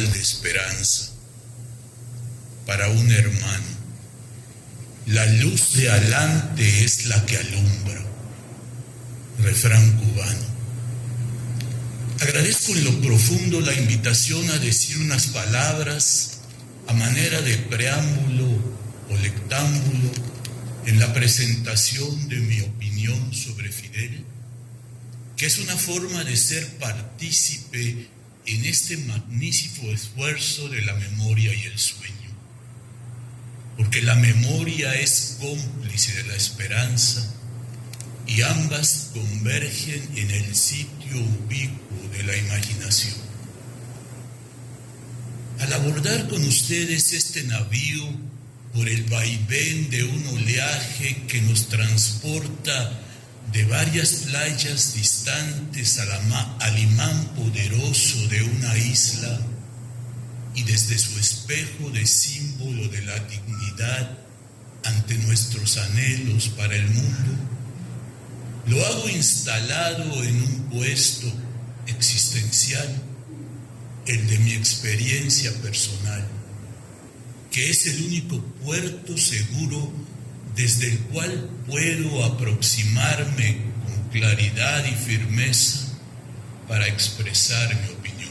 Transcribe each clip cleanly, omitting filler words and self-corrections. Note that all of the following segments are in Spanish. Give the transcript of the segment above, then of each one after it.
señal de esperanza para un hermano. La luz de adelante es la que alumbra. Refrán cubano. Agradezco en lo profundo la invitación a decir unas palabras a manera de preámbulo o lectámbulo en la presentación de mi opinión sobre Fidel, que es una forma de ser partícipe en este magnífico esfuerzo de la memoria y el sueño. Porque la memoria es cómplice de la esperanza y ambas convergen en el sitio ubicuo de la imaginación. Al abordar con ustedes este navío por el vaivén de un oleaje que nos transporta de varias playas distantes al imán poderoso de una isla y desde su espejo de símbolo de la dignidad ante nuestros anhelos para el mundo, lo hago instalado en un puesto existencial, el de mi experiencia personal, que es el único puerto seguro desde el cual puedo aproximarme con claridad y firmeza para expresar mi opinión.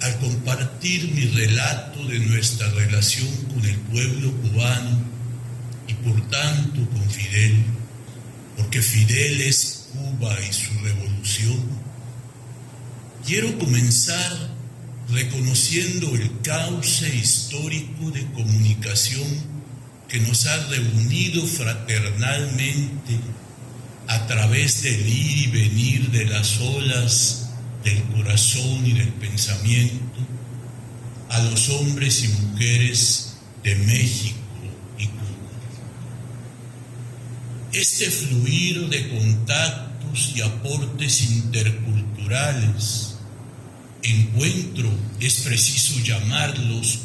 Al compartir mi relato de nuestra relación con el pueblo cubano y por tanto con Fidel, porque Fidel es Cuba y su revolución, quiero comenzar reconociendo el cauce histórico de comunicación que nos ha reunido fraternalmente a través del ir y venir de las olas del corazón y del pensamiento a los hombres y mujeres de México y Cuba. Este fluir de contactos y aportes interculturales, encuentro es preciso llamarlos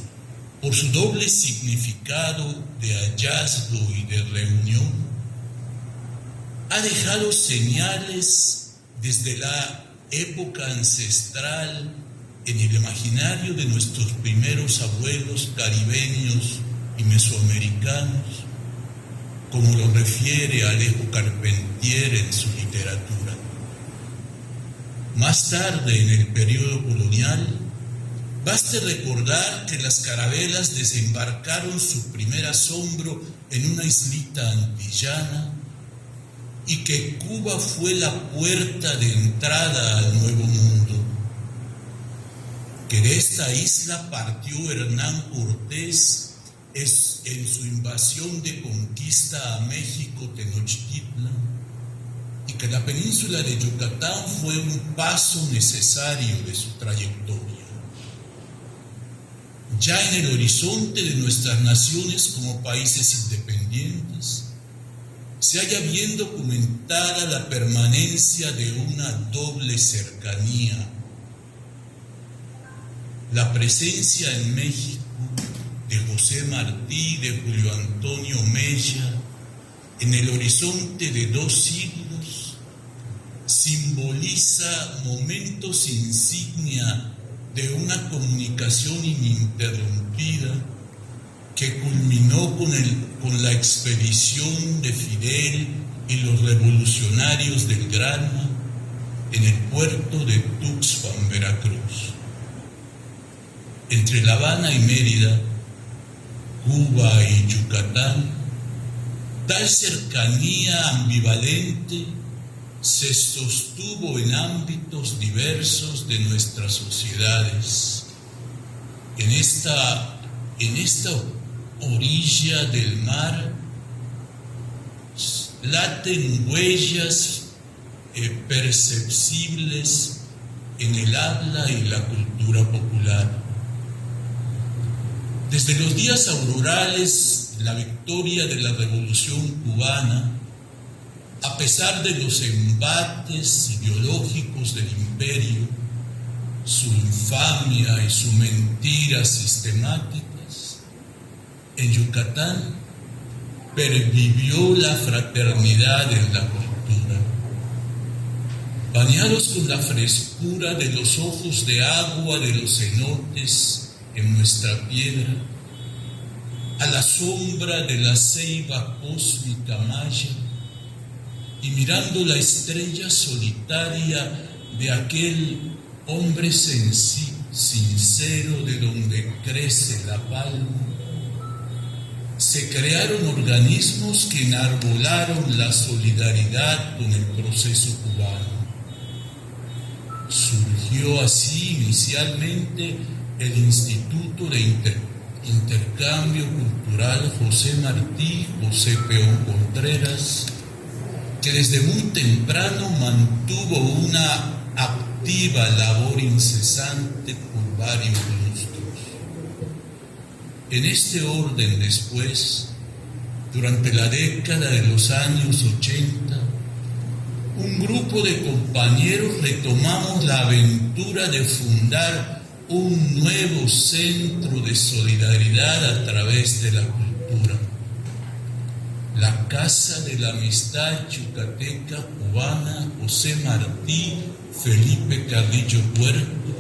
por su doble significado de hallazgo y de reunión, ha dejado señales desde la época ancestral en el imaginario de nuestros primeros abuelos caribeños y mesoamericanos, como lo refiere Alejo Carpentier en su literatura. Más tarde, en el periodo colonial, baste recordar que las carabelas desembarcaron su primer asombro en una islita antillana y que Cuba fue la puerta de entrada al Nuevo Mundo, que de esta isla partió Hernán Cortés en su invasión de conquista a México Tenochtitlan, y que la península de Yucatán fue un paso necesario de su trayectoria. Ya en el horizonte de nuestras naciones como países independientes, se halla bien documentada la permanencia de una doble cercanía. La presencia en México de José Martí, de Julio Antonio Mella, en el horizonte de 2 siglos, simboliza momentos insignia de una comunicación ininterrumpida que culminó con la expedición de Fidel y los revolucionarios del Granma en el puerto de Tuxpan, Veracruz. Entre La Habana y Mérida, Cuba y Yucatán, tal cercanía ambivalente se sostuvo en ámbitos diversos de nuestras sociedades. En esta orilla del mar laten huellas perceptibles en el habla y la cultura popular. Desde los días aurorales, la victoria de la Revolución Cubana, a pesar de los embates ideológicos del imperio, su infamia y su mentira sistemáticas, en Yucatán pervivió la fraternidad en la cultura. bañados con la frescura de los ojos de agua de los cenotes en nuestra piedra, a la sombra de la ceiba cósmica maya, y mirando la estrella solitaria de aquel hombre sincero de donde crece la palma, se crearon organismos que enarbolaron la solidaridad con el proceso cubano. Surgió así inicialmente el Instituto de Intercambio Cultural José Martí, José Peón Contreras, que desde muy temprano mantuvo una activa labor incesante por varios lustros. En este orden después, durante la década de los años 80, un grupo de compañeros retomamos la aventura de fundar un nuevo centro de solidaridad a través de la cultura, la Casa de la Amistad Yucateca Cubana José Martí Felipe Carrillo Puerto,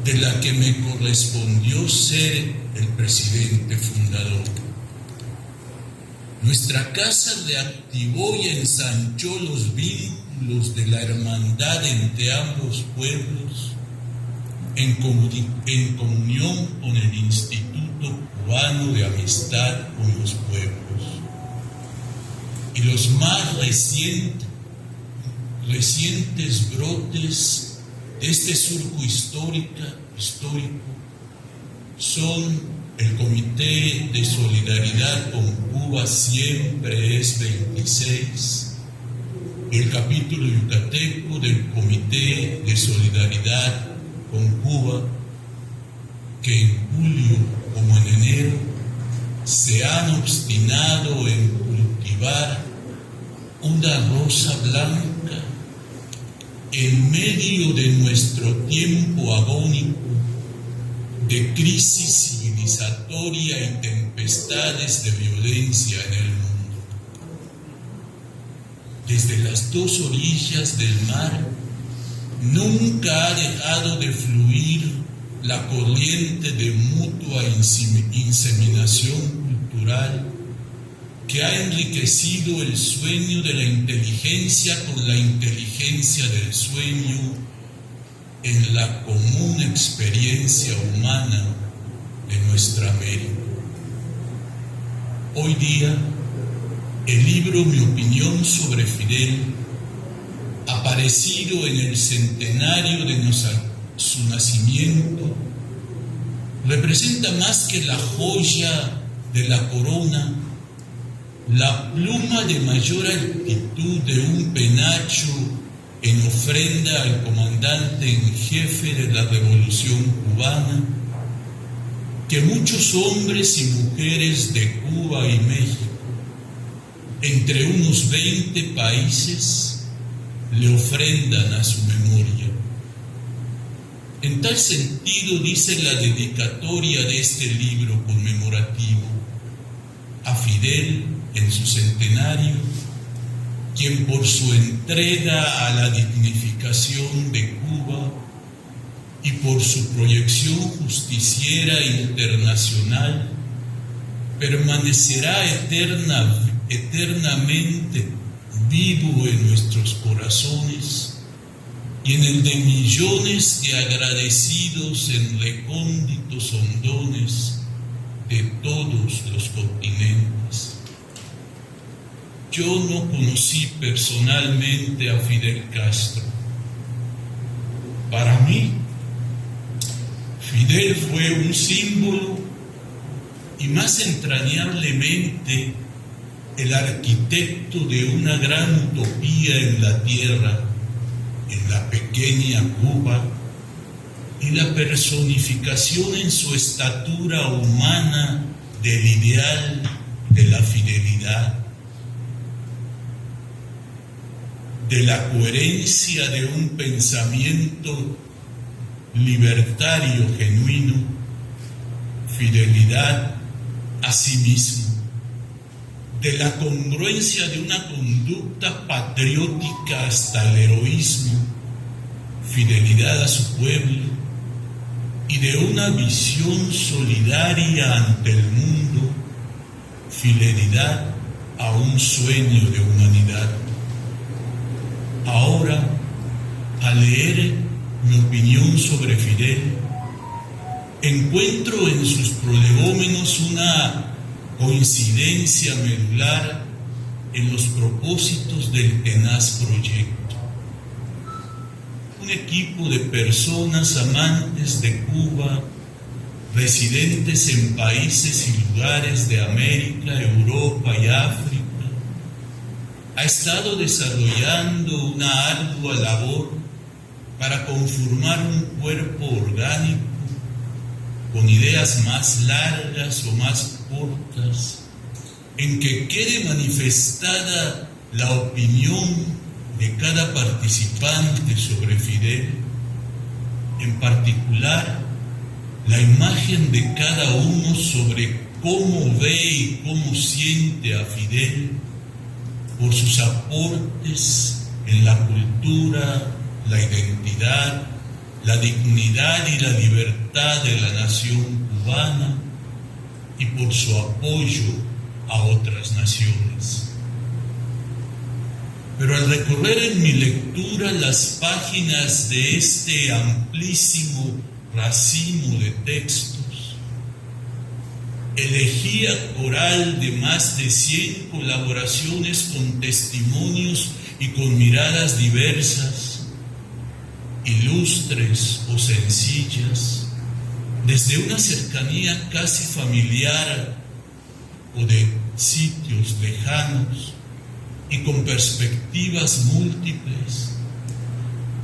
de la que me correspondió ser el presidente fundador. Nuestra casa reactivó y ensanchó los vínculos de la hermandad entre ambos pueblos en comunión con el Instituto Cubano de Amistad con los Pueblos. Y los más recientes brotes de este surco histórico son el Comité de Solidaridad con Cuba Siempre es 26, el capítulo yucateco del Comité de Solidaridad con Cuba, que en julio como en enero se han obstinado en cultivar una rosa blanca en medio de nuestro tiempo agónico de crisis civilizatoria y tempestades de violencia en el mundo. Desde las dos orillas del mar nunca ha dejado de fluir la corriente de mutua inseminación cultural que ha enriquecido el sueño de la inteligencia con la inteligencia del sueño en la común experiencia humana de nuestra América. Hoy día, el libro Mi opinión sobre Fidel, aparecido en el centenario de su nacimiento, representa más que la joya de la corona, la pluma de mayor altitud de un penacho en ofrenda al comandante en jefe de la Revolución Cubana, que muchos hombres y mujeres de Cuba y México, entre unos 20 países, le ofrendan a su memoria. En tal sentido dice la dedicatoria de este libro conmemorativo: a Fidel en su centenario, quien por su entrega a la dignificación de Cuba y por su proyección justiciera internacional, permanecerá eternamente vivo en nuestros corazones y en el de millones de agradecidos en recónditos hondones de todos los continentes. Yo no conocí personalmente a Fidel Castro. Para mí, Fidel fue un símbolo y más entrañablemente el arquitecto de una gran utopía en la tierra, en la pequeña Cuba, y la personificación en su estatura humana del ideal de la fidelidad, de la coherencia de un pensamiento libertario genuino, fidelidad a sí mismo, de la congruencia de una conducta patriótica hasta el heroísmo, fidelidad a su pueblo, y de una visión solidaria ante el mundo, fidelidad a un sueño de humanidad. Ahora, al leer mi opinión sobre Fidel, encuentro en sus prolegómenos una coincidencia medular en los propósitos del tenaz proyecto. Un equipo de personas amantes de Cuba, residentes en países y lugares de América, Europa y África, ha estado desarrollando una ardua labor para conformar un cuerpo orgánico con ideas más largas o más cortas, en que quede manifestada la opinión de cada participante sobre Fidel, en particular la imagen de cada uno sobre cómo ve y cómo siente a Fidel por sus aportes en la cultura, la identidad, la dignidad y la libertad de la nación cubana, y por su apoyo a otras naciones. Pero al recorrer en mi lectura las páginas de este amplísimo racimo de textos, elegía coral de más de 100 colaboraciones con testimonios y con miradas diversas, ilustres o sencillas, desde una cercanía casi familiar o de sitios lejanos y con perspectivas múltiples.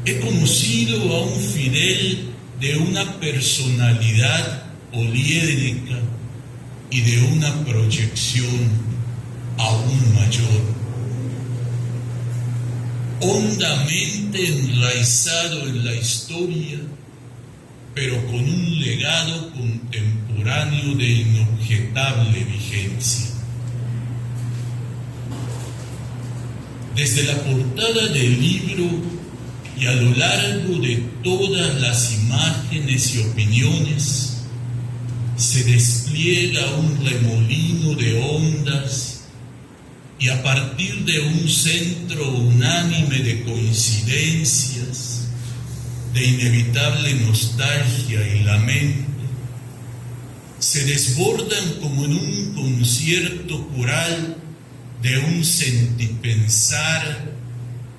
He conocido a un Fidel de una personalidad poliédrica y de una proyección aún mayor. Hondamente enraizado en la historia, pero con un legado contemporáneo de inobjetable vigencia. Desde la portada del libro y a lo largo de todas las imágenes y opiniones, se despliega un remolino de ondas, y a partir de un centro unánime de coincidencias, de inevitable nostalgia y lamento, se desbordan como en un concierto coral de un sentipensar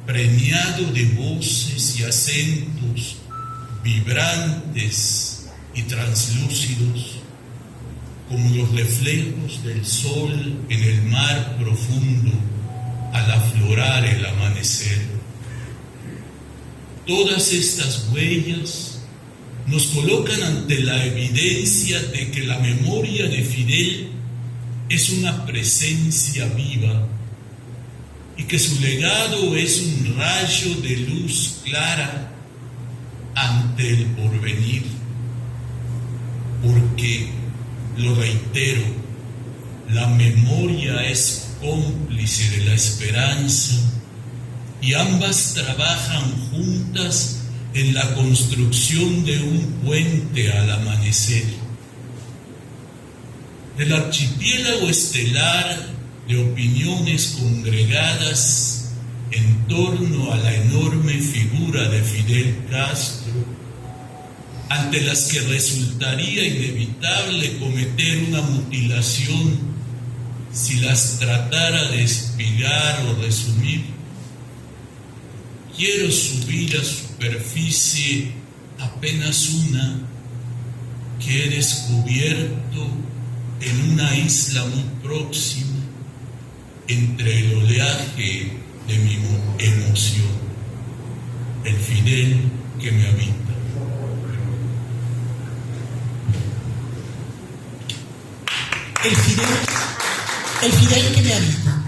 preñado de voces y acentos vibrantes y translúcidos, como los reflejos del sol en el mar profundo al aflorar el amanecer. Todas estas huellas nos colocan ante la evidencia de que la memoria de Fidel es una presencia viva y que su legado es un rayo de luz clara ante el porvenir, porque, lo reitero, la memoria es cómplice de la esperanza y ambas trabajan juntas en la construcción de un puente al amanecer. Del archipiélago estelar de opiniones congregadas en torno a la enorme figura de Fidel Castro, ante las que resultaría inevitable cometer una mutilación si las tratara de espigar o resumir, quiero subir a superficie apenas una que he descubierto en una isla muy próxima, entre el oleaje de mi emoción, el Fidel que me habita. El Fidel que me habita.